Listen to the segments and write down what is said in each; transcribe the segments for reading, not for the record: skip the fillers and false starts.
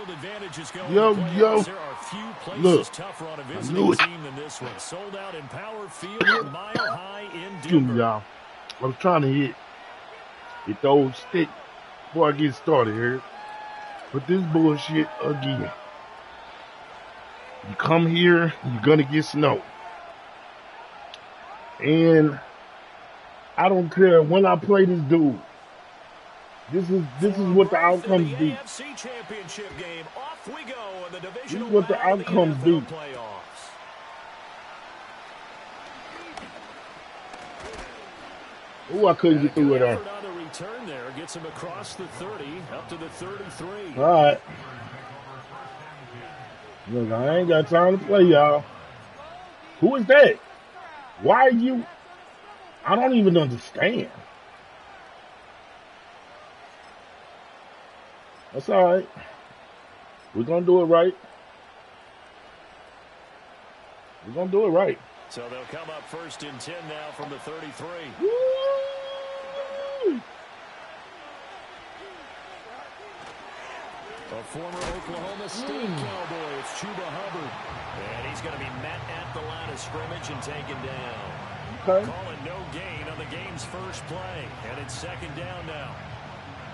field advantage is going Yo, to the yo. There are few places Look, tougher on a visiting team than this one. Sold out in Power Field, Mile High in Denver. Excuse me, y'all. I was trying to hit the old stick before I get started here. But this bullshit again. You come here, you're gonna get snow. And I don't care when I play this dude. This is what the outcomes be. This is what the outcomes be. Oh, I couldn't get through it there. Return there gets him across the 30 up to the 33. All right. Look, I ain't got time to play, y'all. Who is that? Why are you? I don't even understand. That's all right. We're going to do it right. We're going to do it right. So they'll come up 1st and 10 now from the 33. Woo! A former Oklahoma State Cowboy, it's Chuba Hubbard. And he's going to be met at the line of scrimmage and taken down. Okay. Calling no gain on the game's first play. And it's 2nd down now.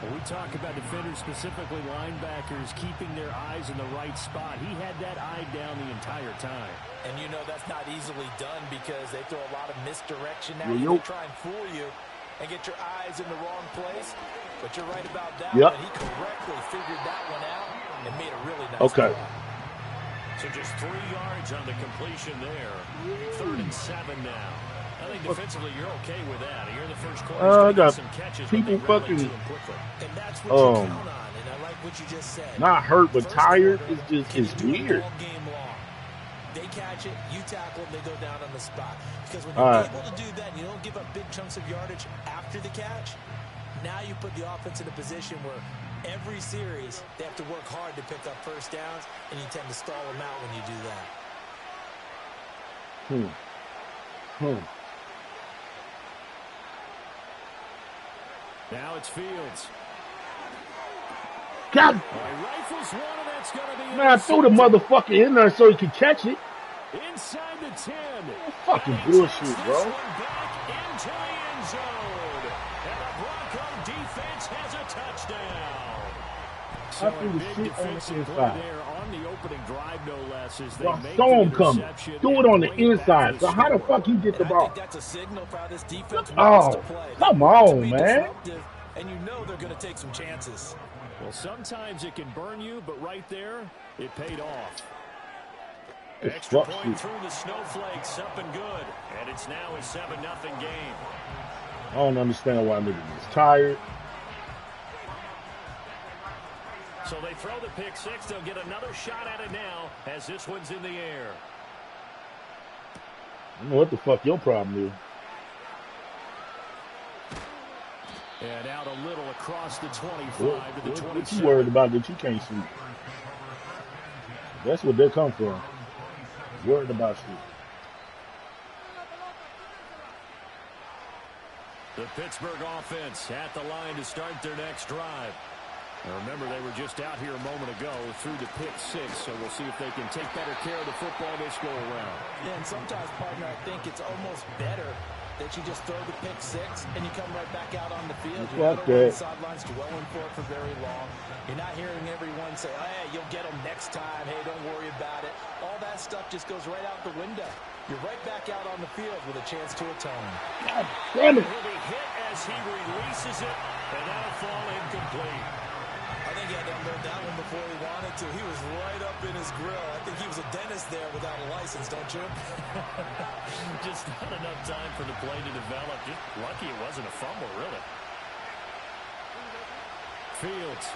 When we talk about defenders, specifically linebackers, keeping their eyes in the right spot. He had that eye down the entire time. And you know that's not easily done because they throw a lot of misdirection now. They try and fool you and get your eyes in the wrong place. But you're right about that. Yep. He correctly figured that one out and made a really nice play. So just 3 yards on the completion there. 3rd and 7 now. I think defensively you're okay with that. You're in the first quarter. I got some catches. People fucking. And that's what you count on. And I like what you just said. Not hurt, but tired. It's weird. They catch it, you tackle them, they go down on the spot. Because when you're able to do that, and you don't give up big chunks of yardage after the catch. Now you put the offense in a position where every series they have to work hard to pick up first downs, and you tend to stall them out when you do that. Now it's Fields. God. Man, I threw the motherfucker in there so he could catch it. Inside the 10. Fucking bullshit, bro. Back into the end zone. And the Bronco defense has a touchdown. So I threw the shit on the inside. There on the opening drive, no less, as they I saw him coming. Do it on the inside. So how the fuck he get the ball? That's a signal for how this defense wants to play. Come on, man. And you know they're going to take some chances. Well, sometimes it can burn you, but right there, it paid off. Extra point through the snowflakes, up and good. And it's now a 7-0 game. I don't understand why niggas is tired. So they throw the pick six. They'll get another shot at it now as this one's in the air. I don't know what the fuck your problem is. And out a little across the 25 to the 27. What you worried about that you can't see? That's what they come from. Worried about shit. The Pittsburgh offense at the line to start their next drive. Now remember, they were just out here a moment ago through the pick six, so we'll see if they can take better care of the football this go around. Yeah, and sometimes, partner, I think it's almost better that you just throw the pick six and you come right back out on the field. You're not on the sidelines dwelling for it for very long. You're not hearing everyone say, oh, hey, you'll get them next time. Hey, don't worry about it. All that stuff just goes right out the window. You're right back out on the field with a chance to atone. God damn it. He'll be hit as he releases it, and that'll fall incomplete. I think he had to unload that one before he wanted to. He was right up in his grill. I think he was a dentist there without a license, don't you? Just not enough time for the play to develop. Just lucky it wasn't a fumble, really. Fields.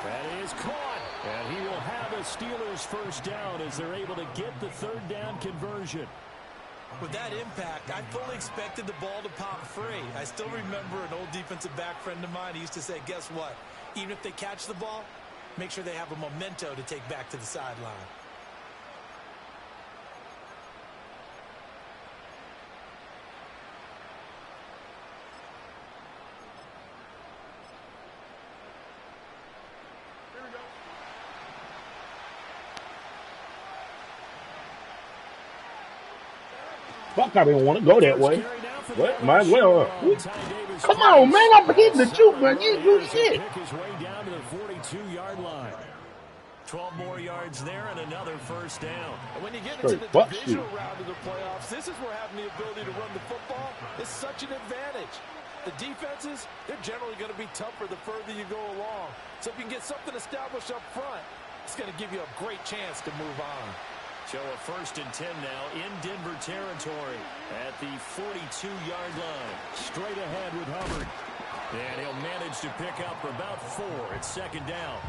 That is caught. And he will have a Steelers first down as they're able to get the third down conversion. With that impact, I fully expected the ball to pop free. I still remember an old defensive back friend of mine. He used to say, guess what? Even if they catch the ball, make sure they have a memento to take back to the sideline. Here we go. Fuck, I didn't want to go that way. What? Might as well. Come on, man. I'm hitting the juke, man. You do shit. His way down to the 42-yard line. 12 more yards there and another first down. And when you get into the divisional round of the playoffs, this is where having the ability to run the football is such an advantage. The defenses, they're generally going to be tougher the further you go along. So if you can get something established up front, it's going to give you a great chance to move on. So a 1st and 10 now in Denver territory at the 42-yard line. Straight ahead with Hubbard. And he'll manage to pick up about 4 at 2nd down.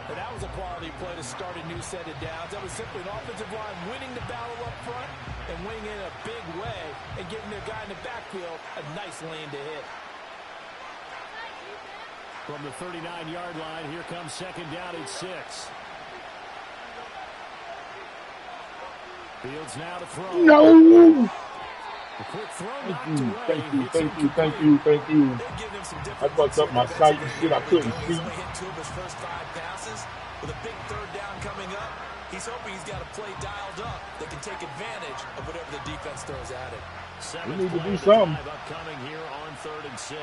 And that was a quality play to start a new set of downs. That was simply an offensive line winning the battle up front and winning in a big way and giving their guy in the backfield a nice lane to hit. From the 39-yard line, here comes 2nd down at 6. Fields now to throw. No! A quick throw. Thank you. I fucked up my sight and shit. I couldn't see. Hit 2 of his first 5 passes with a big 3rd down coming up. He's hoping he's got a play dialed up that can take advantage of whatever the defense throws at it. We need to do something. Upcoming here on 3rd and 6.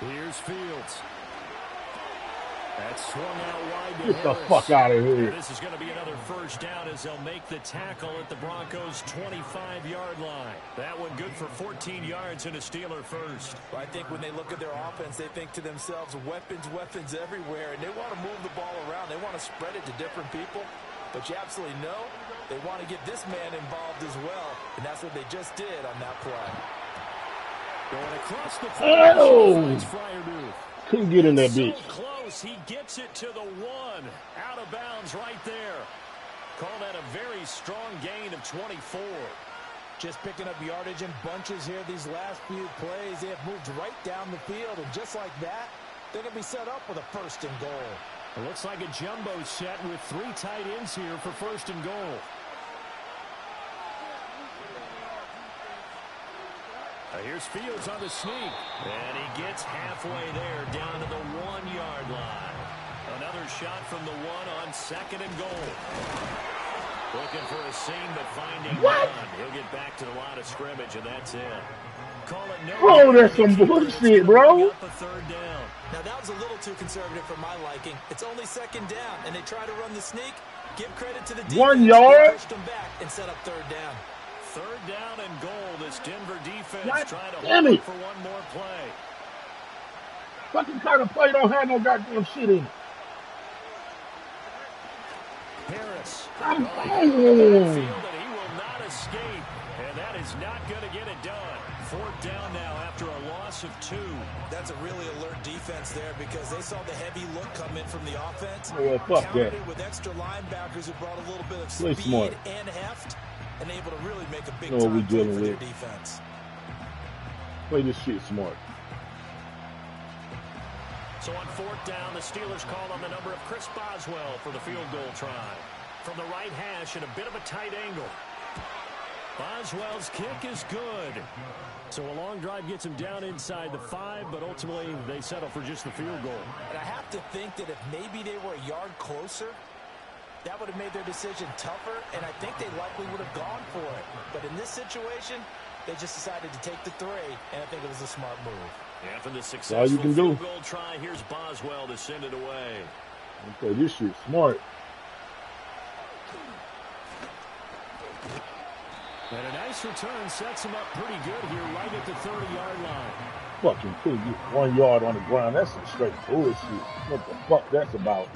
Here's Fields. That's swung out wide to Get the Harris. fuck out of here. This is going to be another first down as they'll make the tackle at the Broncos' 25-yard line. That one good for 14 yards and a Steeler first. Well, I think when they look at their offense, they think to themselves, weapons everywhere, and they want to move the ball around. They want to spread it to different people. But you absolutely know they want to get this man involved as well, and that's what they just did on that play. Going across the field. Oh! Fryermuth. Couldn't get in that bitch. So close. He gets it to the 1. Out of bounds right there. Call that a very strong gain of 24. Just picking up yardage in bunches here these last few plays. They have moved right down the field, and just like that, they're going to be set up with a 1st and goal. It looks like a jumbo set with 3 tight ends here for 1st and goal. Here's Fields on the sneak. And he gets halfway there down to the 1-yard line. Another shot from the 1 on 2nd and goal. Looking for a seam, but finding none. He'll get back to the line of scrimmage, and that's it. Call it no. Oh, that's some bullshit, bro. The 3rd down. Now, that was a little too conservative for my liking. It's only 2nd down, and they try to run the sneak. Give credit to the defense. 1 yard. Pushed them back and set up 3rd down. 3rd down and goal. This Denver defense trying to damn hold it for one more play. Fucking kind of play don't have no goddamn shit in it. Harris. I'm He will not escape, and that is not going to get it done. 4th down now after a loss of 2. That's a really alert defense there because they saw the heavy look come in from the offense. Oh, well, fuck that. With extra linebackers who brought a little bit of Play speed smart. and heft, and able to really make a big Know what we time play dealing for their with. defense. Play this shit smart. So on 4th down, the Steelers call on the number of Chris Boswell for the field goal try. From the right hash at a bit of a tight angle. Boswell's kick is good. So a long drive gets him down inside the 5, but ultimately they settle for just the field goal. And I have to think that if maybe they were a yard closer, that would have made their decision tougher, and I think they likely would have gone for it. But in this situation, they just decided to take the 3, and I think it was a smart move. After the all you successful can do. field goal try, here's Boswell to send it away. Okay, this shit smart. And a nice return sets him up pretty good here right at the 30-yard line. Fucking couldn't get 1 yard on the ground. That's some straight bullshit. What the fuck that's about?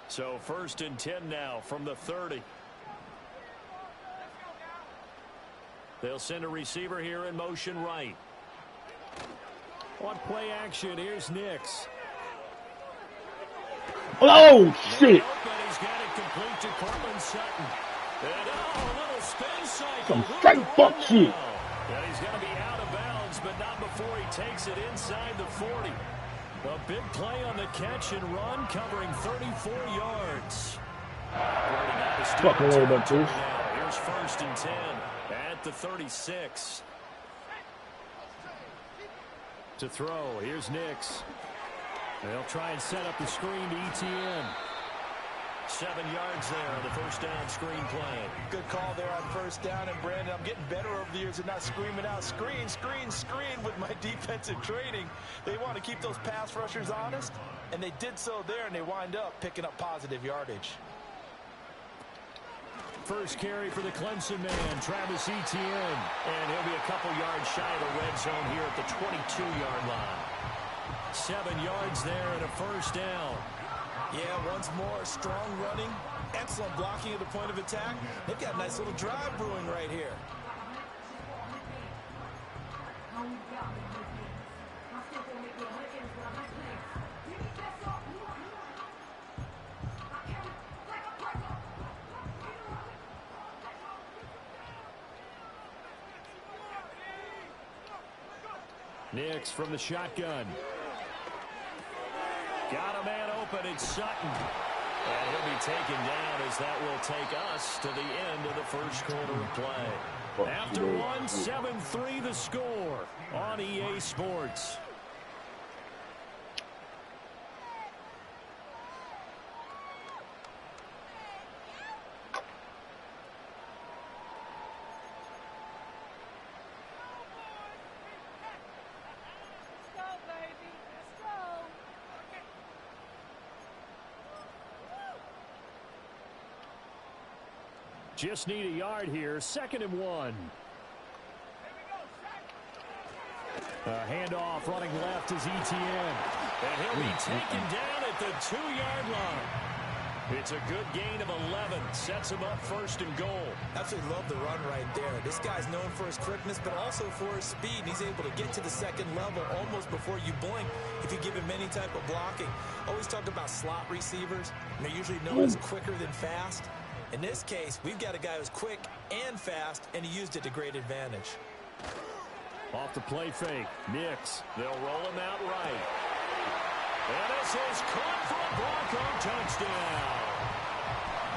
So 1st and 10 now from the 30. They'll send a receiver here in motion right. On play action, here's Nix. Oh, shit. He's got it complete to Cortland Sutton. And a little spin cycle. Some straight fuck shit. And he's going to be out of bounds does, but not before he takes it inside the 40. A big play on the catch and run, covering 34 yards. Talk a little about this. Here's 1st and 10 at the 36. To throw, here's Nix. They'll try and set up the screen to ETN. 7 yards there on the first down screen play. Good call there on first down. And, Brandon, I'm getting better over the years and not screaming out, screen, screen, screen with my defensive training. They want to keep those pass rushers honest, and they did so there, and they wind up picking up positive yardage. First carry for the Clemson man, Travis Etienne. And he'll be a couple yards shy of the red zone here at the 22-yard line. 7 yards there and a first down. Yeah, once more, strong running, excellent blocking at the point of attack. They've got a nice little drive brewing right here. Nix from the shotgun. Got a man open. It's Sutton. And he'll be taken down as that will take us to the end of the first quarter of play. After one, 7-3 the score on EA Sports. Just need a yard here. 2nd and 1. Handoff running left is Etienne. And he'll be taken down at the 2-yard line. It's a good gain of 11. Sets him up 1st and goal. Absolutely love the run right there. This guy's known for his quickness, but also for his speed. And he's able to get to the 2nd level almost before you blink if you give him any type of blocking. Always talk about slot receivers. And they're usually known as quicker than fast. In this case, we've got a guy who's quick and fast, and he used it to great advantage. Off the play fake, Nix. They'll roll him out right. And this is caught for a Bronco touchdown.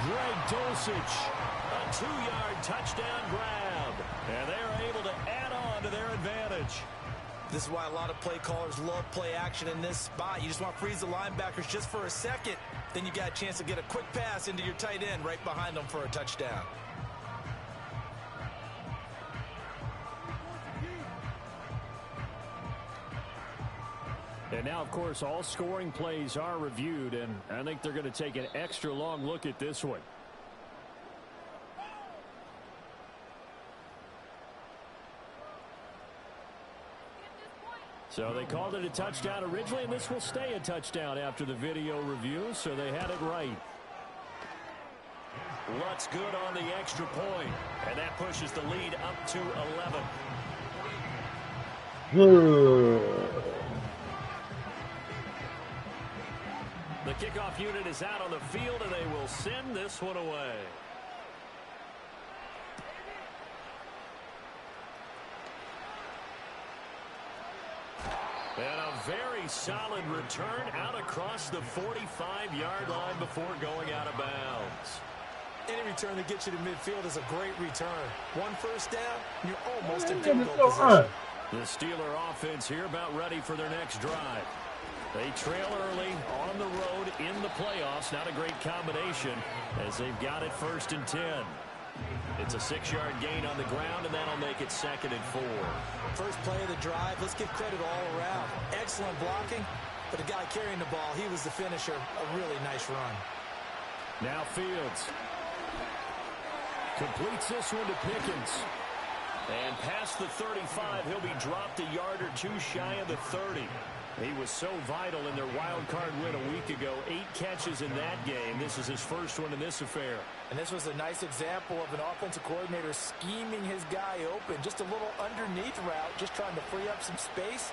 Greg Dulcich. A 2-yard touchdown grab. And they're able to add on to their advantage. This is why a lot of play callers love play action in this spot. You just want to freeze the linebackers just for a second. Then you got a chance to get a quick pass into your tight end right behind them for a touchdown. And now, of course, all scoring plays are reviewed, and I think they're going to take an extra long look at this one. So they called it a touchdown originally, and this will stay a touchdown after the video review, so they had it right. What's good on the extra point, and that pushes the lead up to 11. The kickoff unit is out on the field, and they will send this one away. And a very solid return out across the 45-yard line before going out of bounds. Any return that gets you to midfield is a great return. One first down, you're almost in field goal position. The Steeler offense here about ready for their next drive. They trail early on the road in the playoffs. Not a great combination as they've got it 1st and 10. It's a 6-yard gain on the ground, and that'll make it 2nd and 4. First play of the drive, let's give credit all around. Excellent blocking, but the guy carrying the ball, he was the finisher. A really nice run. Now Fields. Completes this one to Pickens. And past the 35, he'll be dropped a yard or two shy of the 30. He was so vital in their wild card win a week ago. 8 catches in that game. This is his first one in this affair. And this was a nice example of an offensive coordinator scheming his guy open. Just a little underneath route, just trying to free up some space,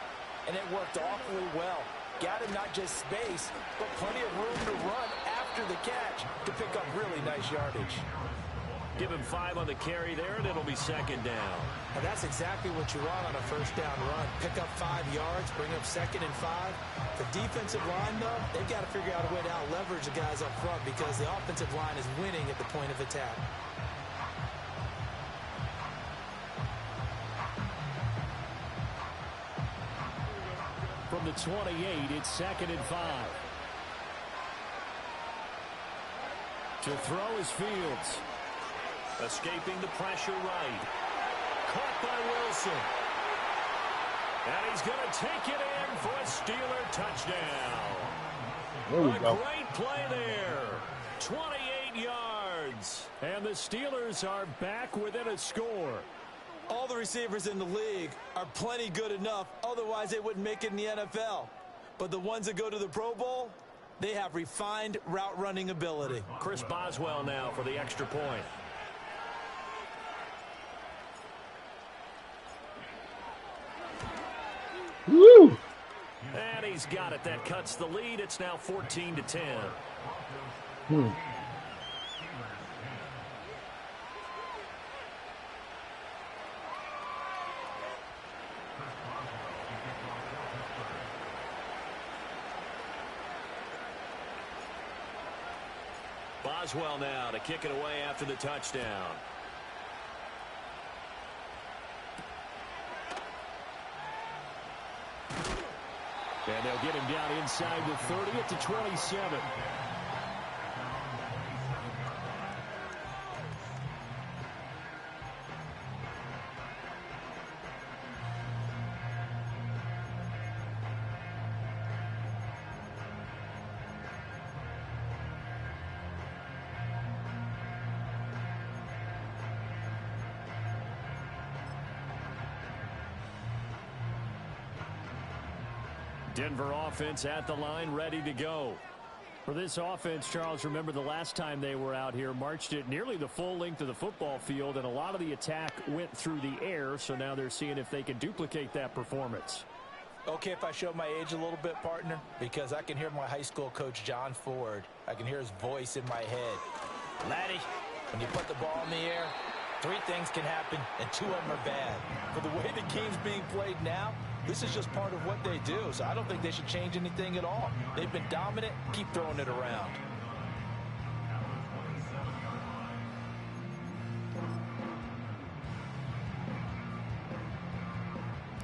and it worked awfully well. Got him not just space, but plenty of room to run after the catch to pick up really nice yardage. Give him 5 on the carry there, and it'll be second down. Well, that's exactly what you want on a first down run. Pick up 5 yards, bring up 2nd and 5. The defensive line, though, they've got to figure out a way to out-leverage the guys up front because the offensive line is winning at the point of attack. From the 28, it's 2nd and 5. To throw is Fields. Escaping the pressure right. Caught by Wilson. And he's going to take it in for a Steeler touchdown. A great play there. 28 yards. And the Steelers are back within a score. All the receivers in the league are plenty good enough. Otherwise, they wouldn't make it in the NFL. But the ones that go to the Pro Bowl, they have refined route running ability. Chris Boswell now for the extra point. Woo! And he's got it. That cuts the lead. It's now 14-10. Boswell now to kick it away after the touchdown. And they'll get him down inside the 30 at the 27. Denver offense at the line, ready to go. For this offense, Charles, remember the last time they were out here, marched it nearly the full length of the football field, and a lot of the attack went through the air, so now they're seeing if they can duplicate that performance. Okay, if I show my age a little bit, partner, because I can hear my high school coach, John Ford. I can hear his voice in my head. Laddie, when you put the ball in the air, 3 things can happen, and 2 of them are bad. For the way the game's being played now, this is just part of what they do, so I don't think they should change anything at all. They've been dominant. Keep throwing it around.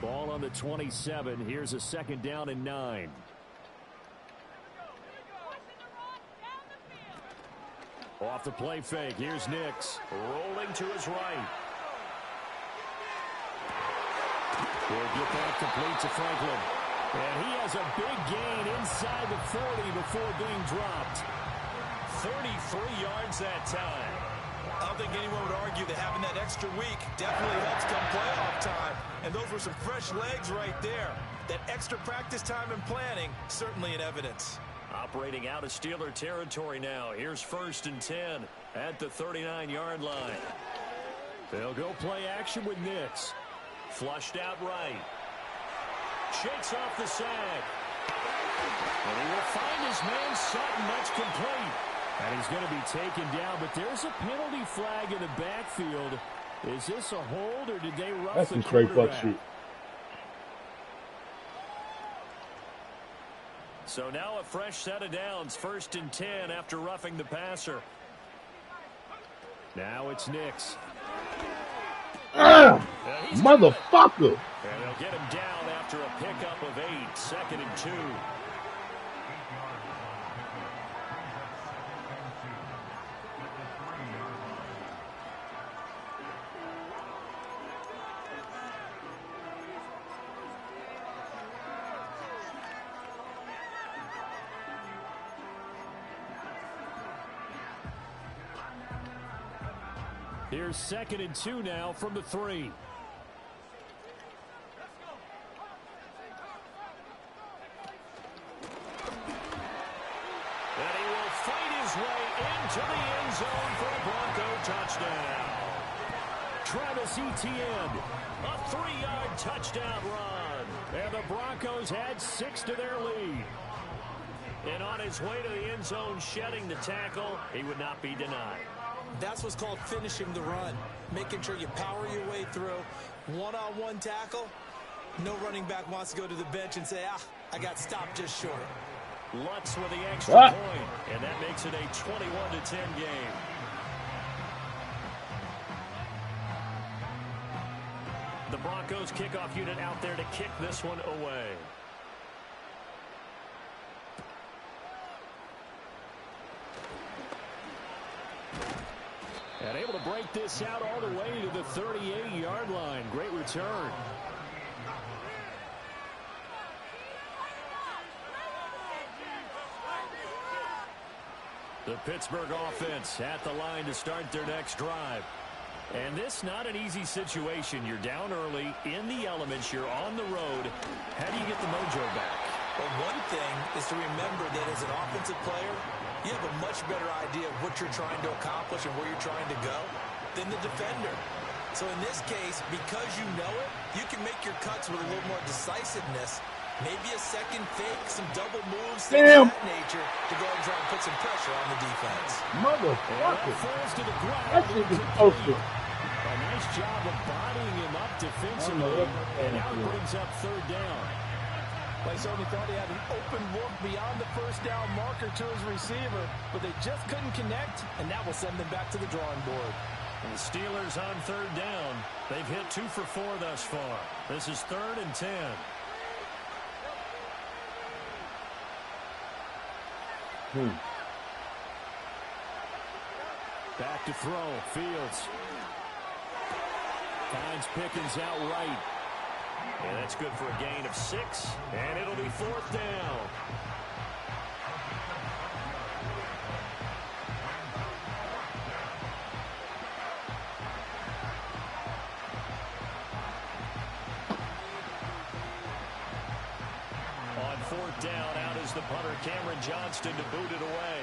Ball on the 27. Here's a 2nd down and 9. Off the play fake. Here's Nix. Rolling to his right. He'll get that complete to Franklin. And he has a big gain inside the 40 before being dropped. 33 yards that time. I don't think anyone would argue that having that extra week definitely helps come playoff time. And those were some fresh legs right there. That extra practice time and planning, certainly in evidence. Operating out of Steeler territory now. Here's 1st and 10 at the 39-yard line. They'll go play action with Nix. Flushed out right. Shakes off the sag. And he will find his man Sutton. That's complete. And he's going to be taken down, but there's a penalty flag in the backfield. Is this a hold, or did they rough That's the some straight fuck quarterback? shit. So now a fresh set of downs. 1st and 10 after roughing the passer. Now it's Nix. Motherfucker. And they'll get him down after a pickup of 8. 2nd and 2. Here's 2nd and 2 now from the 3. And he will fight his way into the end zone for a Bronco touchdown. Travis Etienne. A 3-yard touchdown run. And the Broncos had 6 to their lead. And on his way to the end zone, shedding the tackle, he would not be denied. That's what's called finishing the run. Making sure you power your way through. One-on-one tackle. No running back wants to go to the bench and say, I got stopped just short. Lutz with the extra point, and that makes it a 21-10 game. The Broncos kickoff unit out there to kick this one away. And able to break this out all the way to the 38-yard line. Great return. The Pittsburgh offense at the line to start their next drive. And this not an easy situation. You're down early, in the elements, you're on the road. How do you get the mojo back? Well, one thing is to remember that as an offensive player, you have a much better idea of what you're trying to accomplish and where you're trying to go than the defender. So in this case, because you know it, you can make your cuts with a little more decisiveness. Maybe a second fake, some double moves, things of that nature to go and try and put some pressure on the defense. Motherfucker. Falls to the ground. That shit is posted. A nice job of bodying him up defensively. And now it brings up third down. They certainly thought he had an open look beyond the first down marker to his receiver, but they just couldn't connect, and that will send them back to the drawing board. And the Steelers on third down. They've hit 2 for 4 thus far. This is 3rd and 10. Back to throw. Fields. Finds Pickens out right. And that's good for a gain of 6. And it'll be 4th down. On 4th down, out is the punter, Cameron Johnston, to boot it away.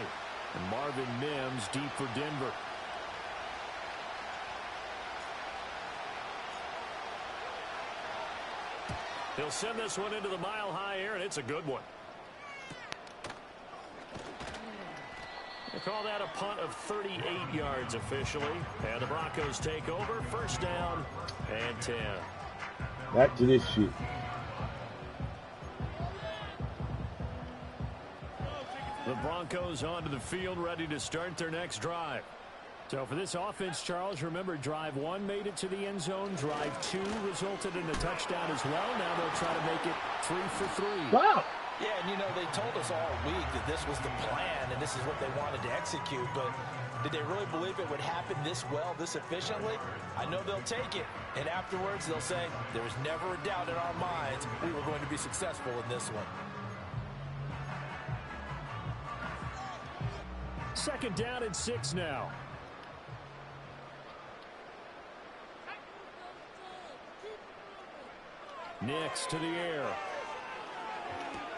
And Marvin Mims deep for Denver. He'll send this one into the mile-high air, and it's a good one. They call that a punt of 38 yards officially. And the Broncos take over. 1st down and 10. Back to this shit. The Broncos onto the field, ready to start their next drive. So for this offense, Charles, remember, drive 1 made it to the end zone. Drive 2 resulted in a touchdown as well. Now they'll try to make it 3 for 3. Wow. Yeah, and, you know, they told us all week that this was the plan and this is what they wanted to execute, but did they really believe it would happen this well, this efficiently? I know they'll take it, and afterwards they'll say, there was never a doubt in our minds we were going to be successful in this one. 2nd down and 6 now. Nix to the air.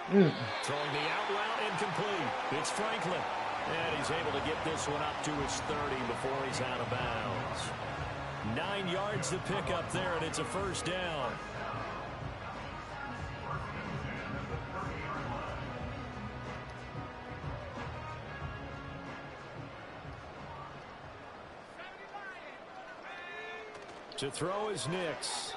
Throwing the out route incomplete. It's Franklin. And he's able to get this one up to his 30 before he's out of bounds. 9 yards to pick up there, and it's a 1st down. To throw is Nix.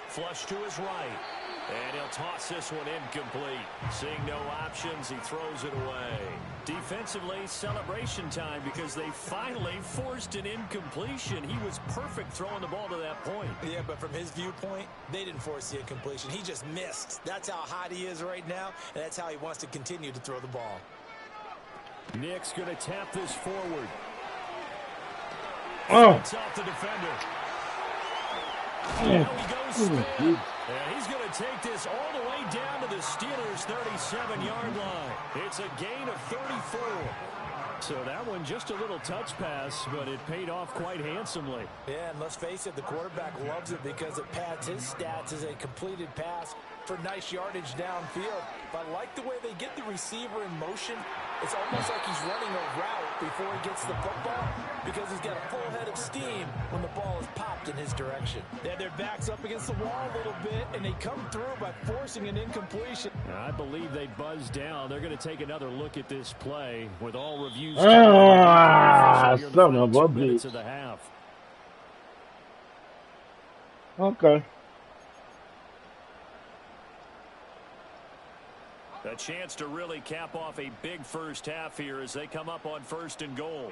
Flush to his right. And he'll toss this one incomplete. Seeing no options, he throws it away. Defensively, celebration time because they finally forced an incompletion. He was perfect throwing the ball to that point. Yeah, but from his viewpoint, they didn't force the incompletion. He just missed. That's how hot he is right now, and that's how he wants to continue to throw the ball. Nick's going to tap this forward. It's off the defender. Now he goes spin. And he's going to take this all the way down to the Steelers' 37-yard line. It's a gain of 34. So that one just a little touch pass, but it paid off quite handsomely. Yeah, and let's face it, the quarterback loves it because it pads his stats as a completed pass for nice yardage downfield. But I like the way they get the receiver in motion. It's almost like he's running a route before he gets the football, because because he's got a full head of steam when the ball is popped in his direction. They had their backs up against the wall a little bit, and they come through by forcing an incompletion. I believe they buzzed down. They're going to take another look at this play with all reviews. Son of a minutes of the half. Okay. A chance to really cap off a big first half here as they come up on 1st and goal.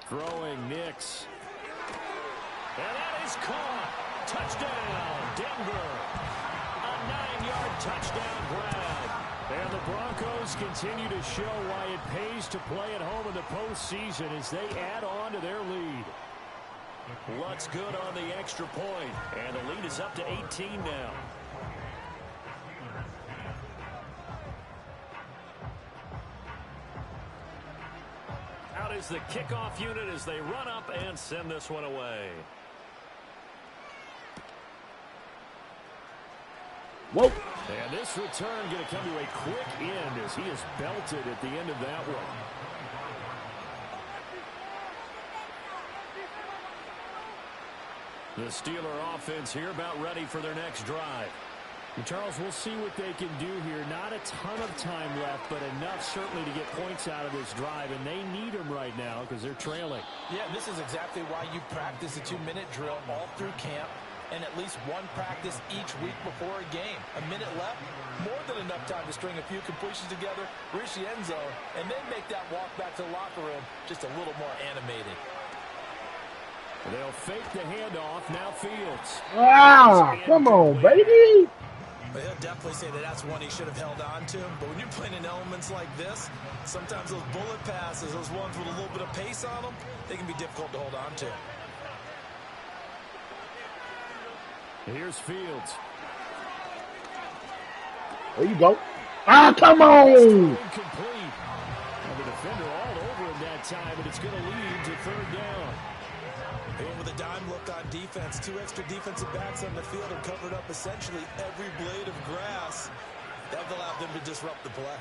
Throwing Nix. And that is caught. Touchdown, Denver. A 9-yard touchdown grab. And the Broncos continue to show why it pays to play at home in the postseason as they add on to their lead. Lutt's good on the extra point, and the lead is up to 18 now. Out is the kickoff unit as they run up and send this one away. Whoa. And this return going to come to a quick end as he is belted at the end of that one. The Steeler offense here about ready for their next drive. And Charles, we'll see what they can do here. Not a ton of time left, but enough certainly to get points out of this drive, and they need them right now because they're trailing. Yeah, this is exactly why you practice a 2-minute drill all through camp and at least one practice each week before a game. A minute left, more than enough time to string a few completions together, reach the end zone, and then make that walk back to the locker room just a little more animated. They'll fake the handoff. Now Fields. Ah, come on, baby. But he'll definitely say that that's one he should have held on to. But when you're playing in elements like this, sometimes those bullet passes, those ones with a little bit of pace on them, they can be difficult to hold on to. Here's Fields. There you go. Ah, come on. Incomplete. And the defender all over him that time, and it's going to lead to 3rd down. And with a dime look on defense, 2 extra defensive backs on the field have covered up essentially every blade of grass. That allowed them to disrupt the play.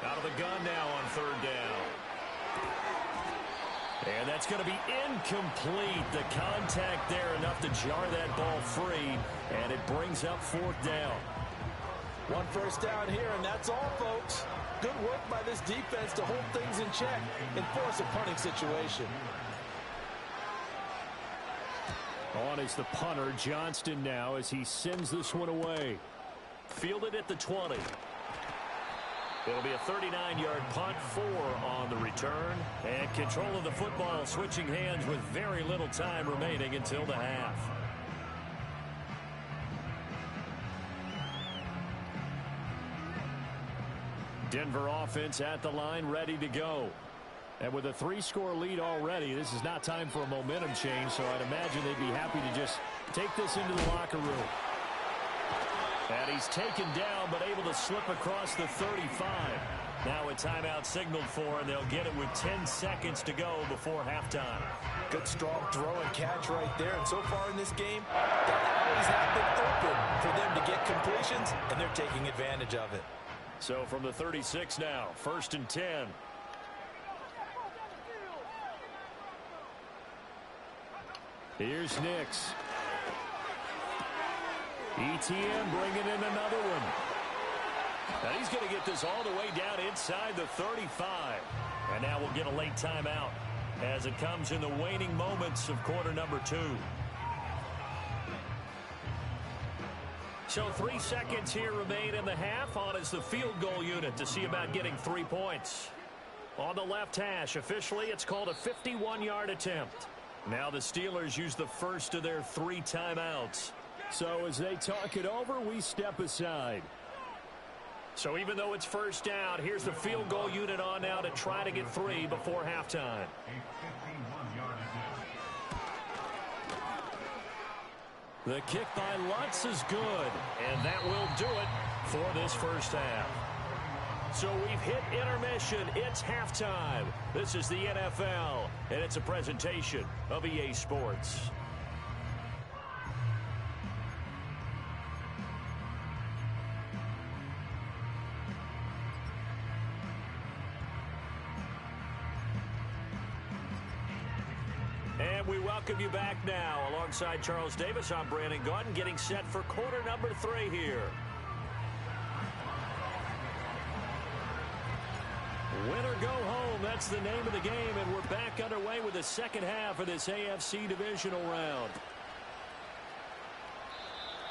Out of the gun now on 3rd down. And that's going to be incomplete. The contact there enough to jar that ball free, and it brings up 4th down. 1 first down here, and that's all, folks. Good work by this defense to hold things in check and force a punting situation. On is the punter, Johnston now, as he sends this one away. Fielded at the 20. It'll be a 39-yard punt, 4 on the return. And control of the football switching hands with very little time remaining until the half. Denver offense at the line, ready to go. And with a 3-score lead already, this is not time for a momentum change, so I'd imagine they'd be happy to just take this into the locker room. And he's taken down, but able to slip across the 35. Now a timeout signaled for, and they'll get it with 10 seconds to go before halftime. Good, strong throw and catch right there. And so far in this game, that always have been open for them to get completions, and they're taking advantage of it. So from the 36 now, 1st and 10. Here's Nix. ETN bringing in another one. Now he's going to get this all the way down inside the 35. And now we'll get a late timeout as it comes in the waning moments of quarter number 2. So 3 seconds here remain in the half. On is the field goal unit to see about getting 3 points. On the left hash, officially it's called a 51-yard attempt. Now the Steelers use the first of their 3 timeouts. So as they talk it over, we step aside. So even though it's 1st down, here's the field goal unit on now to try to get 3 before halftime. The kick by Lutz is good, and that will do it for this first half. So we've hit intermission. It's halftime. This is the NFL, and it's a presentation of EA Sports. we welcome you back now. Alongside Charles Davis, I'm Brandon Gaudin, getting set for quarter number 3 here. Win or go home, that's the name of the game, and we're back underway with the second half of this AFC divisional round.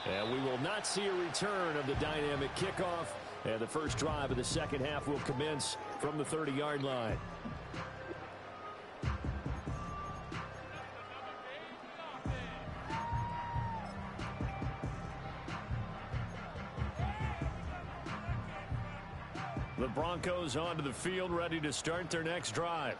And we will not see a return of the dynamic kickoff, and the first drive of the second half will commence from the 30-yard line. The Broncos onto the field, ready to start their next drive.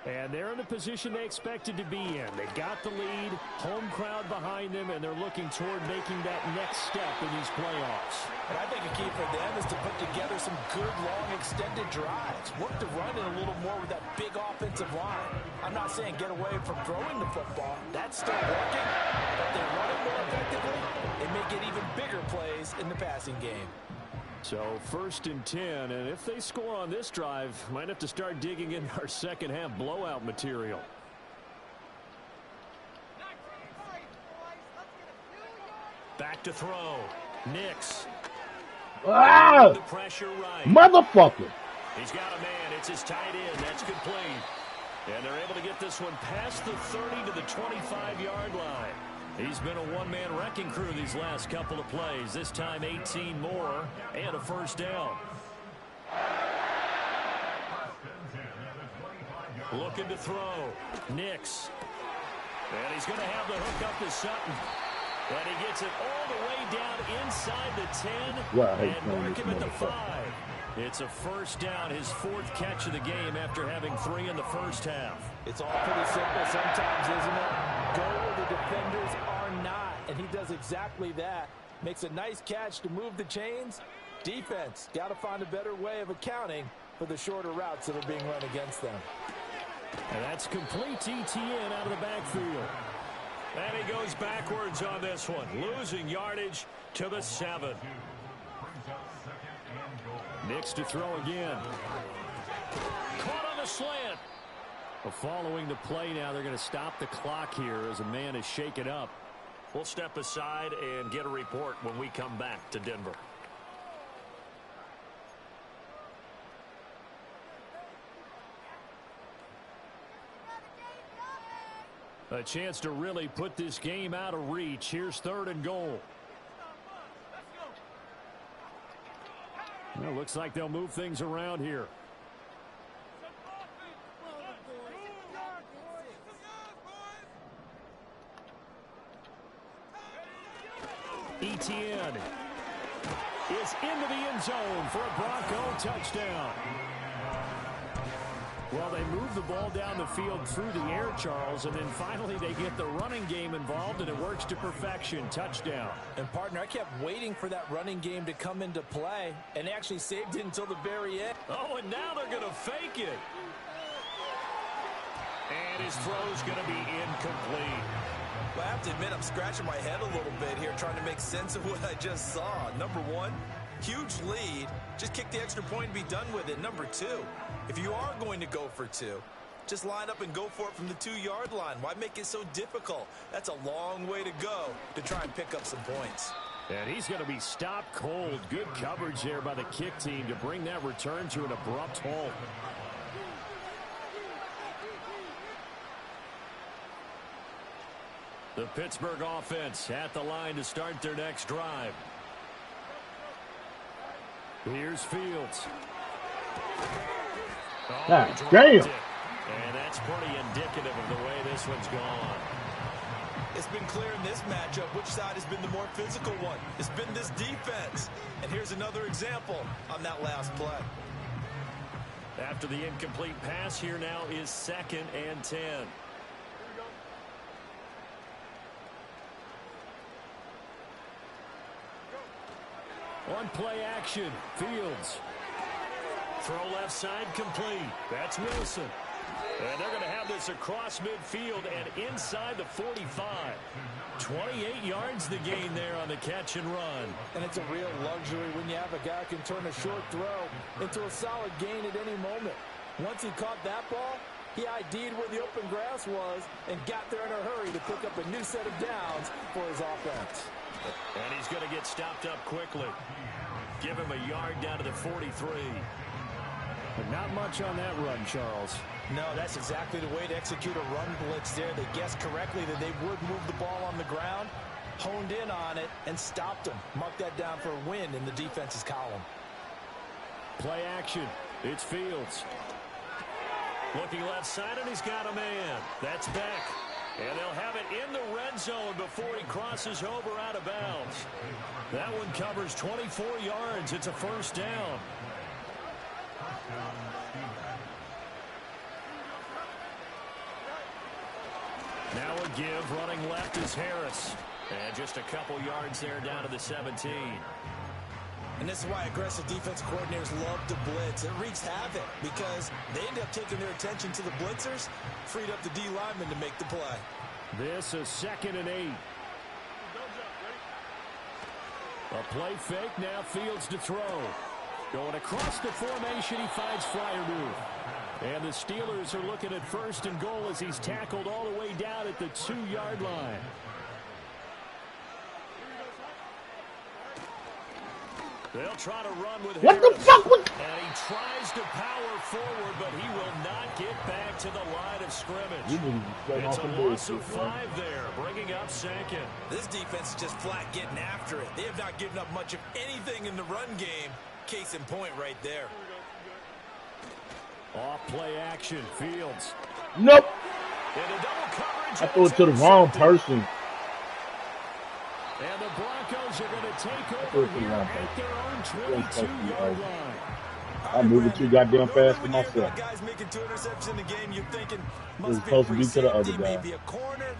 And they're in the position they expected to be in. They got the lead, home crowd behind them, and they're looking toward making that next step in these playoffs. And I think a key for them is to put together some good, long, extended drives. Work the run in a little more with that big offensive line. I'm not saying get away from throwing the football. That's still working. But they run it more effectively, they may get even bigger plays in the passing game. So 1st and 10, and if they score on this drive, might have to start digging in our second half blowout material. Back to throw. Nix. Ah! The pressure right. Motherfucker. He's got a man. It's his tight end. That's complete. And they're able to get this one past the 30 to the 25-yard line. He's been a one-man wrecking crew these last couple of plays. This time 18 more and a first down. Looking to throw. Nix. And he's going to have the hook up to Sutton. And he gets it all the way down inside the 10 and mark him at the 5. It's a first down, his 4th catch of the game after having 3 in the first half. It's all pretty simple sometimes, isn't it? Go where the defenders are not, and he does exactly that. Makes a nice catch to move the chains. Defense got to find a better way of accounting for the shorter routes that are being run against them. And that's complete to Etienne out of the backfield. And he goes backwards on this one, losing yardage to the 7. Nix to throw again. Caught on the slant. Well, following the play now, they're going to stop the clock here as a man is shaken up. We'll step aside and get a report when we come back to Denver. A chance to really put this game out of reach. Here's 3rd and goal. Well, looks like they'll move things around here. Etienne is into the end zone for a Bronco touchdown. Well, they move the ball down the field through the air, Charles, and then finally they get the running game involved, and it works to perfection. Touchdown. And, partner, I kept waiting for that running game to come into play, and actually saved it until the very end. Oh, and now they're going to fake it. And his throw's going to be incomplete. Well, I have to admit, I'm scratching my head a little bit here, trying to make sense of what I just saw. Number one, huge lead. Just kick the extra point and be done with it. Number two, if you are going to go for 2, just line up and go for it from the 2-yard line. Why make it so difficult? That's a long way to go to try and pick up some points. And he's going to be stopped cold. Good coverage there by the kick team to bring that return to an abrupt halt. The Pittsburgh offense at the line to start their next drive. Here's Fields. God damn. And that's pretty indicative of the way this one's gone. It's been clear in this matchup which side has been the more physical one. It's been this defense. And here's another example on that last play. After the incomplete pass, here now is 2nd and 10. On play action, Fields. Throw left side complete. That's Wilson. And they're going to have this across midfield and inside the 45. 28 yards the gain there on the catch and run. And it's a real luxury when you have a guy who can turn a short throw into a solid gain at any moment. Once he caught that ball, He ID'd where the open grass was and got there in a hurry to pick up a new set of downs for his offense. And he's going to get stopped up quickly. Give him a yard down to the 43. But not much on that run, Charles. No, that's exactly the way to execute a run blitz there. They guessed correctly that they would move the ball on the ground, honed in on it, and stopped him. Mark that down for a win in the defense's column. Play action. It's Fields. Looking left side, and he's got a man. That's Beck. And they'll have it in the red zone before he crosses over out of bounds. That one covers 24 yards. It's a first down. Now a give. Running left is Harris. And just a couple yards there down to the 17. And this is why aggressive defense coordinators love to blitz. It wreaks havoc because they end up taking their attention to the blitzers, freed up the D lineman to make the play. This is 2nd and 8. A play fake. Now Fields to throw. Going across the formation, he finds Freiermuth. And the Steelers are looking at 1st and goal as he's tackled all the way down at the 2-yard line. They'll try to run with what Harris. The fuck was... And he tries to power forward, but he will not get back to the line of scrimmage. It's a loss of 5 there, bringing up 2nd. This defense is just flat getting after it. They have not given up much of anything in the run game. Case in point right there. Off play action, Fields. Nope. In a double coverage. I threw it to the wrong person. And the Broncos are going to take over here at their own 22-yard line. I move it too goddamn fast for myself. Guys making 2 interceptions in the game, you're thinking It's supposed to be to the other guy. Maybe a corner.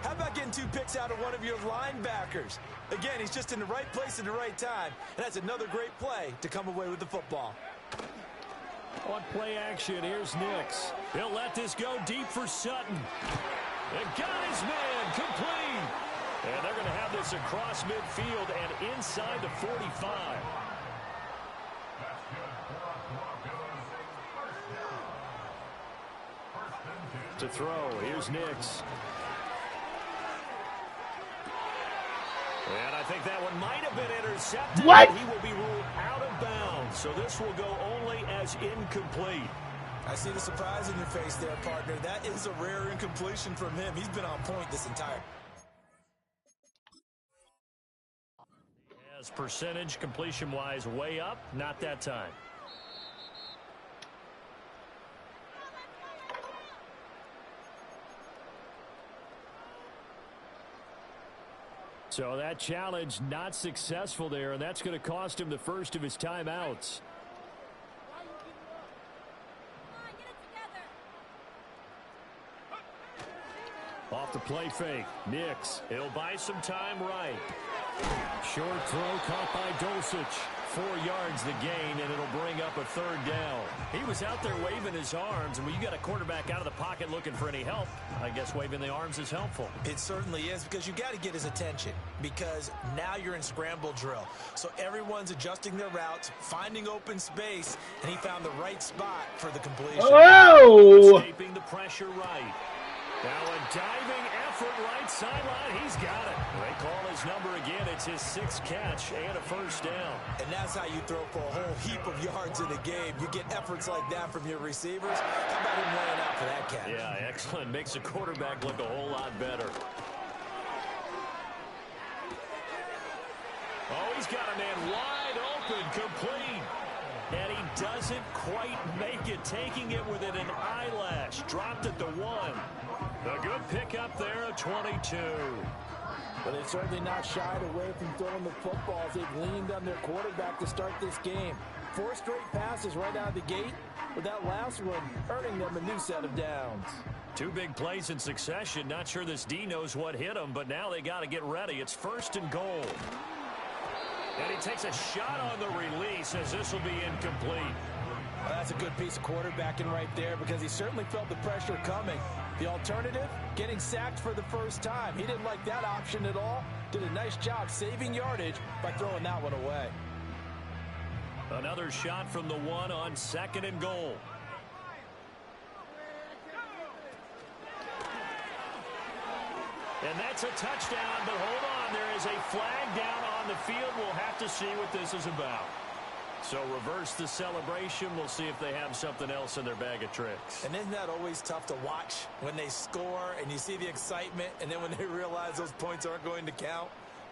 How about getting 2 picks out of one of your linebackers? Again, he's just in the right place at the right time, and that's another great play to come away with the football. On play action, here's Nix. He'll let this go deep for Sutton. And got his man complete. And they're going to have this across midfield and inside the 45. To throw, here's Nix. And I think that one might have been intercepted. What? He will be ruled out of bounds. So this will go only as incomplete. I see the surprise in your face there, partner. That is a rare incompletion from him. He's been on point this entire. As percentage completion-wise way up, not that time. So that challenge not successful there, and that's going to cost him the first of his timeouts. Off the play fake, Nix. He'll buy some time right. Short throw caught by Dulcich. 4 yards the gain, and it'll bring up a 3rd down. He was out there waving his arms, and when you got a quarterback out of the pocket looking for any help, I guess waving the arms is helpful. It certainly is, because you got to get his attention, because now you're in scramble drill. So everyone's adjusting their routes, finding open space, and he found the right spot for the completion. Oh! Escaping the pressure right. Now a diving effort right sideline. He's got it. They call his number again. It's his 6th catch and a 1st down. And that's how you throw for a whole heap of yards in the game. You get efforts like that from your receivers. How about him laying out for that catch? Yeah, excellent. Makes the quarterback look a whole lot better. Oh, he's got a man wide open, complete. And he doesn't quite make it, taking it within an eyelash. Dropped at the 1. A good pickup there, a 22. But they've certainly not shied away from throwing the footballs. They've leaned on their quarterback to start this game. 4 straight passes right out of the gate, with that last one earning them a new set of downs. 2 big plays in succession. Not sure this D knows what hit him, but now they got to get ready. It's 1st and goal. And he takes a shot on the release as this will be incomplete. Well, that's a good piece of quarterbacking right there, because he certainly felt the pressure coming. The alternative, getting sacked for the first time. He didn't like that option at all. Did a nice job saving yardage by throwing that one away. Another shot from the 1 on 2nd and goal. And that's a touchdown, but hold on. There is a flag down on the field. We'll have to see what this is about. So reverse the celebration. We'll see if they have something else in their bag of tricks. And isn't that always tough to watch when they score and you see the excitement, and then when they realize those points aren't going to count?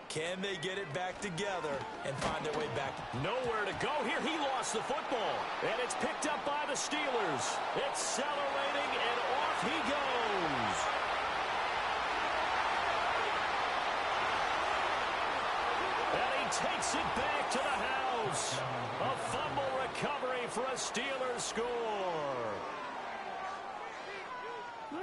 Can they get it back together and find their way back? Nowhere to go here. He lost the football. And it's picked up by the Steelers. Accelerating, and off he goes. And he takes it back to the house. A fumble recovery for a Steelers score.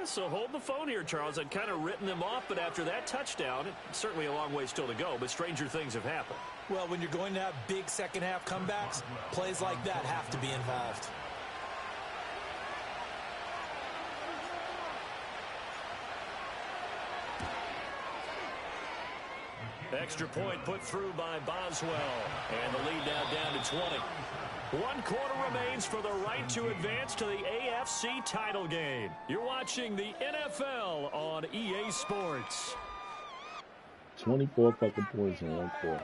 So hold the phone here, Charles. I'd kind of written them off, but after that touchdown, it's certainly a long way still to go, but stranger things have happened. Well, when you're going to have big second-half comebacks, plays like that have to be involved. Extra point put through by Boswell, and the lead now down to 20. 1 quarter remains for the right to advance to the AFC title game. You're watching the NFL on EA Sports. 24 fucking points in 1 quarter.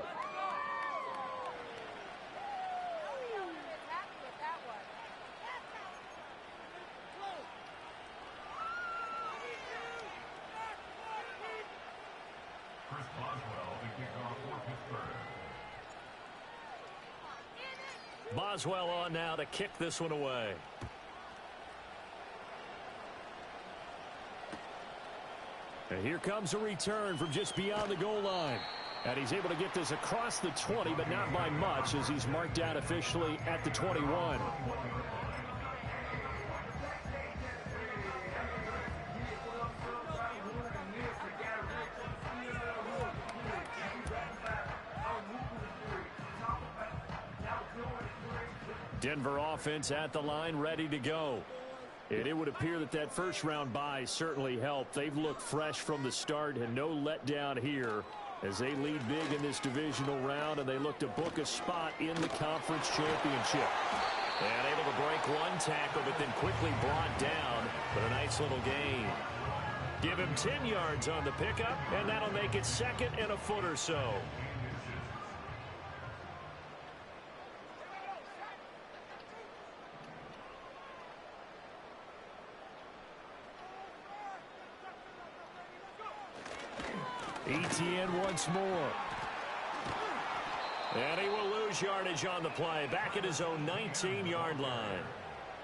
Boswell on now to kick this one away. And here comes a return from just beyond the goal line. And he's able to get this across the 20, but not by much, as he's marked out officially at the 21. Denver offense at the line, ready to go. And it would appear that that first-round bye certainly helped. They've looked fresh from the start and no letdown here as they lead big in this divisional round, and they look to book a spot in the conference championship. And able to break one tackle, but then quickly brought down. But a nice little gain. Give him 10 yards on the pickup, and that'll make it 2nd and a foot or so. ETN once more. And he will lose yardage on the play. Back at his own 19-yard line.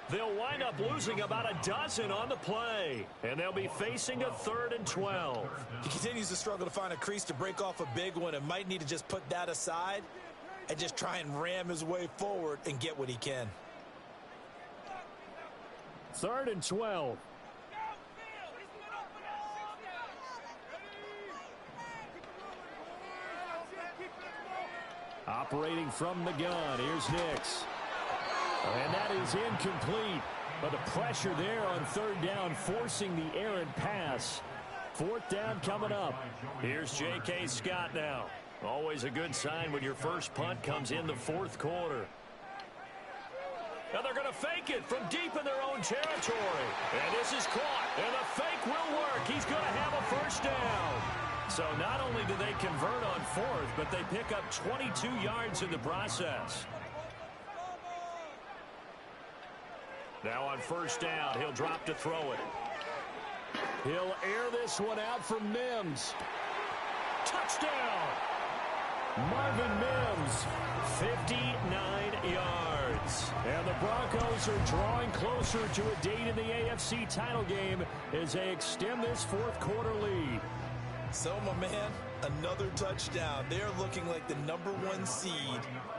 They'll wind up losing about a dozen on the play. And they'll be facing a 3rd and 12. He continues to struggle to find a crease to break off a big one, and might need to just put that aside and just try and ram his way forward and get what he can. 3rd and 12. Operating from the gun, here's Nix. And that is incomplete. But the pressure there on 3rd down, forcing the errant pass. 4th down coming up. Here's J.K. Scott now. Always a good sign when your first punt comes in the 4th quarter. Now they're going to fake it from deep in their own territory. And this is caught. And the fake will work. He's going to have a first down. So not only do they convert on 4th, but they pick up 22 yards in the process. Now on 1st down, he'll drop to throw it. He'll air this one out from Mims. Touchdown! Marvin Mims, 59 yards. And the Broncos are drawing closer to a date in the AFC title game as they extend this 4th quarter lead. So, my man, another touchdown. They're looking like the #1 seed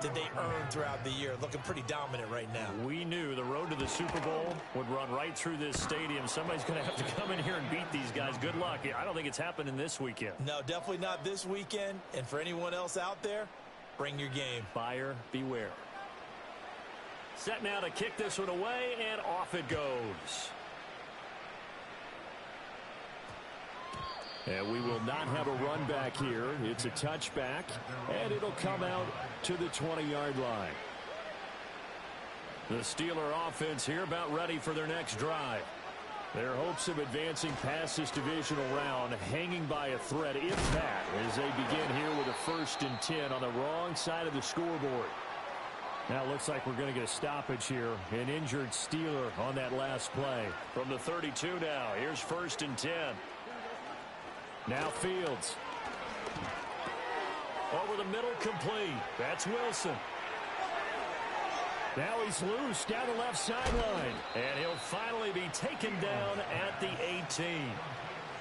that they earned throughout the year. Looking pretty dominant right now. We knew the road to the Super Bowl would run right through this stadium. Somebody's going to have to come in here and beat these guys. Good luck. I don't think it's happening this weekend. No, definitely not this weekend. And for anyone else out there, bring your game. Buyer beware. Set now to kick this one away, and off it goes. And we will not have a run back here. It's a touchback, and it'll come out to the 20-yard line. The Steeler offense here about ready for their next drive. Their hopes of advancing past this divisional round hanging by a thread, if that, as they begin here with a 1st and 10 on the wrong side of the scoreboard. Now it looks like we're going to get a stoppage here. An injured Steeler on that last play. From the 32 now, here's 1st and 10. Now Fields. Over the middle, complete. That's Wilson. Now he's loose down the left sideline. And he'll finally be taken down at the 18.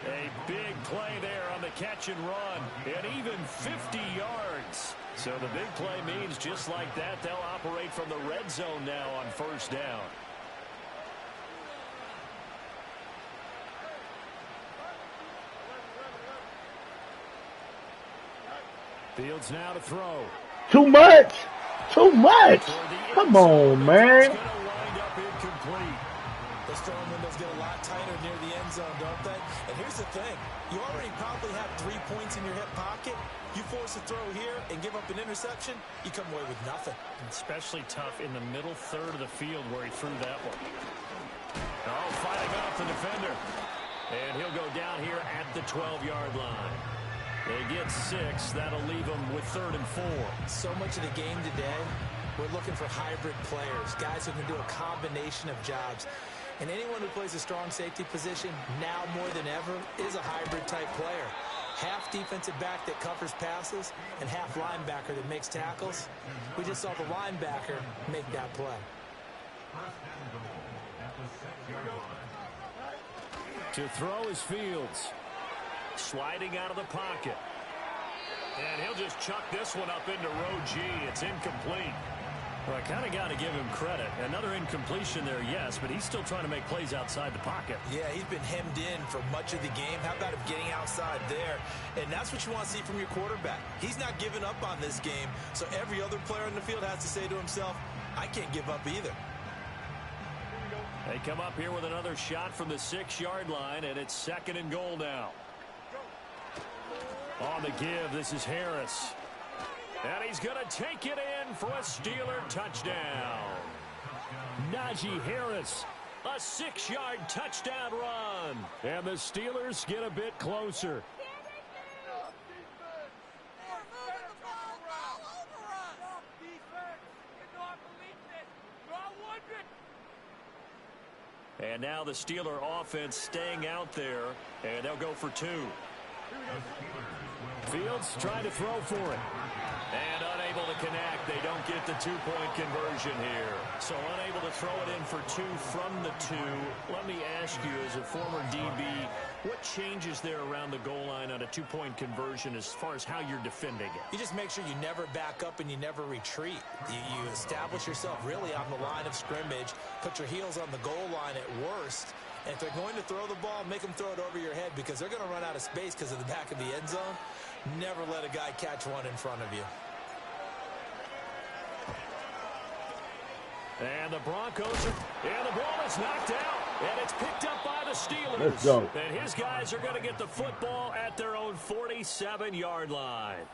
A big play there on the catch and run. And even 50 yards. So the big play means just like that, they'll operate from the red zone now on 1st down. Fields now to throw. Too much. Too much. Come on, man. Those throwing windows get a lot tighter near the end zone, don't they? And here's the thing. You already probably have 3 points in your hip pocket. You force a throw here and give up an interception, you come away with nothing. Especially tough in the middle third of the field where he threw that one. Oh, fighting off the defender. And he'll go down here at the 12-yard line. They get 6. That'll leave them with 3rd and 4. So much of the game today, we're looking for hybrid players, guys who can do a combination of jobs. And anyone who plays a strong safety position, now more than ever, is a hybrid-type player. Half defensive back that covers passes and half linebacker that makes tackles. We just saw the linebacker make that play. To throw is Fields. Sliding out of the pocket. And he'll just chuck this one up into row G. It's incomplete. Well, I kind of got to give him credit. Another incompletion there, yes, but he's still trying to make plays outside the pocket. Yeah, he's been hemmed in for much of the game. How about him getting outside there? And that's what you want to see from your quarterback. He's not giving up on this game, so every other player in the field has to say to himself, I can't give up either. They come up here with another shot from the 6-yard line, and it's 2nd and goal now. On the give, this is Harris. And he's going to take it in for a Steeler touchdown. Najee Harris. A 6-yard touchdown run. And the Steelers get a bit closer. And now the Steeler offense staying out there, and they'll go for 2. Fields trying to throw for it. And unable to connect. They don't get the 2-point conversion here. So unable to throw it in for 2 from the 2. Let me ask you, as a former DB, what changes there around the goal line on a 2-point conversion as far as how you're defending it? You just make sure you never back up and you never retreat. You establish yourself really on the line of scrimmage, put your heels on the goal line at worst. And if they're going to throw the ball, make them throw it over your head because they're going to run out of space because of the back of the end zone. Never let a guy catch one in front of you. And the Broncos, and the ball is knocked out, and it's picked up by the Steelers. Let's go. And his guys are going to get the football at their own 47-yard line.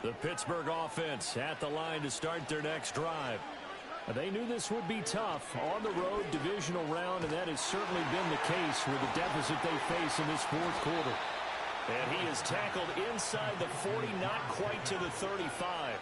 The Pittsburgh offense at the line to start their next drive. They knew this would be tough on the road divisional round, and that has certainly been the case with the deficit they face in this 4th quarter. And he is tackled inside the 40, not quite to the 35.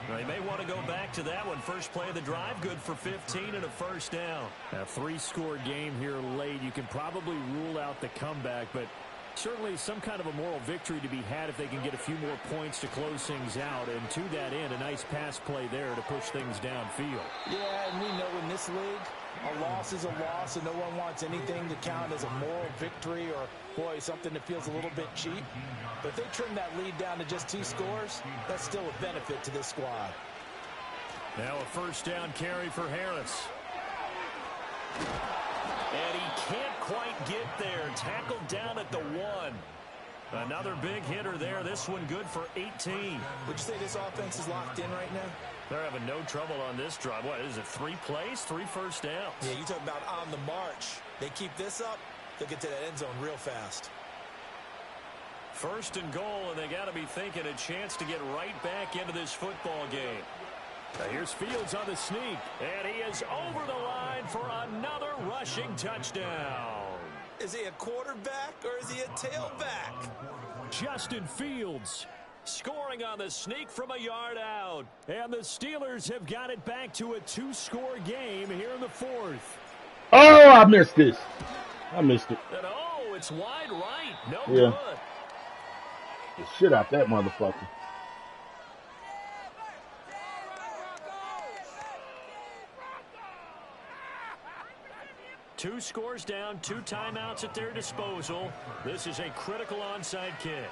Now, they may want to go back to that one. First play of the drive, good for 15 and a 1st down. A 3-score game here late. You can probably rule out the comeback, but certainly some kind of a moral victory to be had if they can get a few more points to close things out. And to that end, a nice pass play there to push things downfield. Yeah, and we know in this league, a loss is a loss, and no one wants anything to count as a moral victory or, boy, something that feels a little bit cheap. But if they trim that lead down to just 2 scores, that's still a benefit to this squad. Now a 1st down carry for Harris. And he can't quite get there. Tackled down at the 1. Another big hitter there. This one good for 18. Would you say this offense is locked in right now? They're having no trouble on this drive. What is it, 3 plays, 3 first downs? Yeah, you talk about on the march. They keep this up, they'll get to that end zone real fast. 1st and goal, and they got to be thinking a chance to get right back into this football game. Here's Fields on the sneak, and he is over the line for another rushing touchdown. Is he a quarterback or is he a tailback? Justin Fields scoring on the sneak from a yard out. And the Steelers have got it back to a 2-score game here in the fourth. Oh, I missed this. I missed it. And oh, it's wide right. No good. The shit out that motherfucker. Two scores down, 2 timeouts at their disposal. This is a critical onside kick.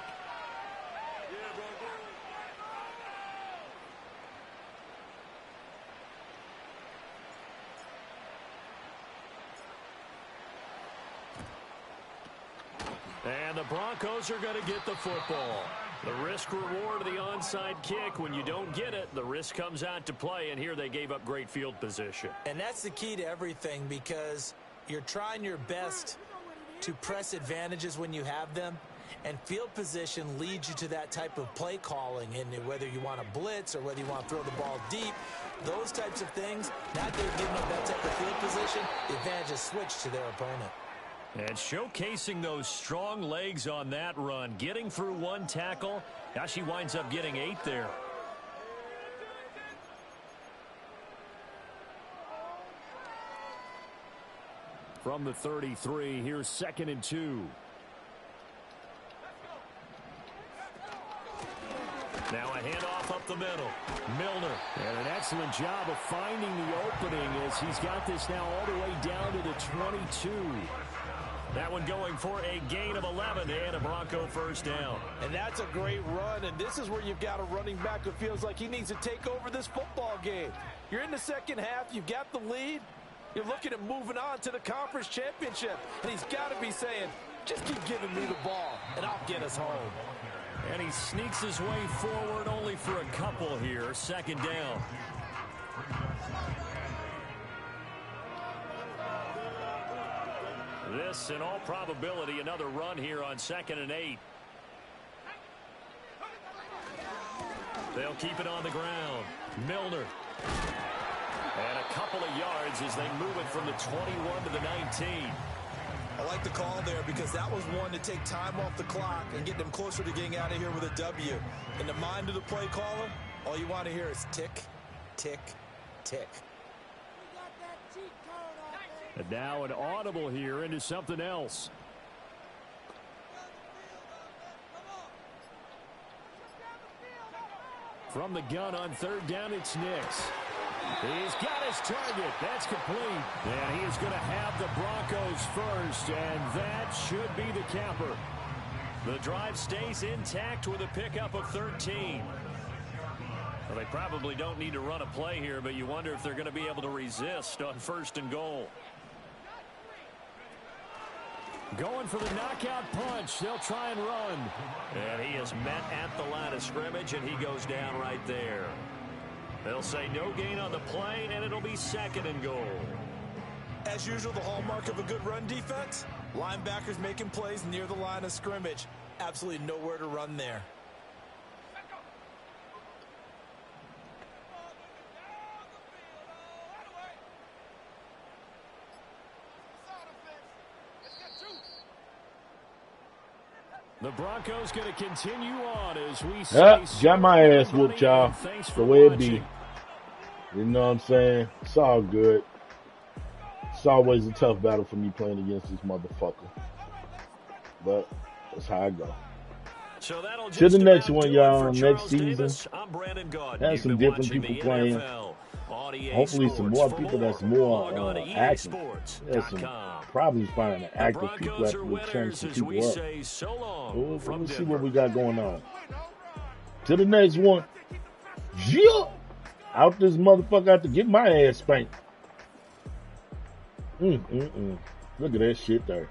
And the Broncos are going to get the football. The risk-reward of the onside kick, when you don't get it, the risk comes out to play, and here they gave up great field position. And that's the key to everything, because you're trying your best to press advantages when you have them, and field position leads you to that type of play calling. And whether you want to blitz or whether you want to throw the ball deep, those types of things, now that they're giving up that type of field position, the advantage is switched to their opponent. And showcasing those strong legs on that run, getting through 1 tackle. Now she winds up getting 8 there. From the 33, here's 2nd and 2. Now a handoff up the middle. Milner. And an excellent job of finding the opening as he's got this now all the way down to the 22. That one going for a gain of 11 and a Bronco first down. And that's a great run, and this is where you've got a running back who feels like he needs to take over this football game. You're in the second half, you've got the lead, you're looking at moving on to the conference championship, and he's got to be saying, just keep giving me the ball, and I'll get us home. And he sneaks his way forward only for a couple here, 2nd down. This, in all probability, another run here on 2nd and 8. They'll keep it on the ground. Milner. And a couple of yards as they move it from the 21 to the 19. I like the call there because that was one to take time off the clock and get them closer to getting out of here with a W. In the mind of the play caller, all you want to hear is tick, tick, tick. And now an audible here into something else. From the gun on 3rd down, it's Nix. He's got his target. That's complete. And he is going to have the Broncos first, and that should be the capper. The drive stays intact with a pickup of 13. Well, they probably don't need to run a play here, but you wonder if they're going to be able to resist on 1st and goal. Going for the knockout punch. They'll try and run. And he is met at the line of scrimmage, and he goes down right there. They'll say no gain on the play, and it'll be 2nd and goal. As usual, the hallmark of a good run defense, linebackers making plays near the line of scrimmage. Absolutely nowhere to run there. The Broncos going to continue on as we say. Got my ass whooped, y'all. The way it be. You know what I'm saying? It's all good. It's always a tough battle for me playing against this motherfucker. But that's how I go. So to the next one, y'all. Next season. Have some different people playing. Hopefully some more people that's more active. There's some problems finding active people that will turn some people up. Let me see what we got going on. To the next one. Yeah. Out this motherfucker out to get my ass spanked. Look at that shit there.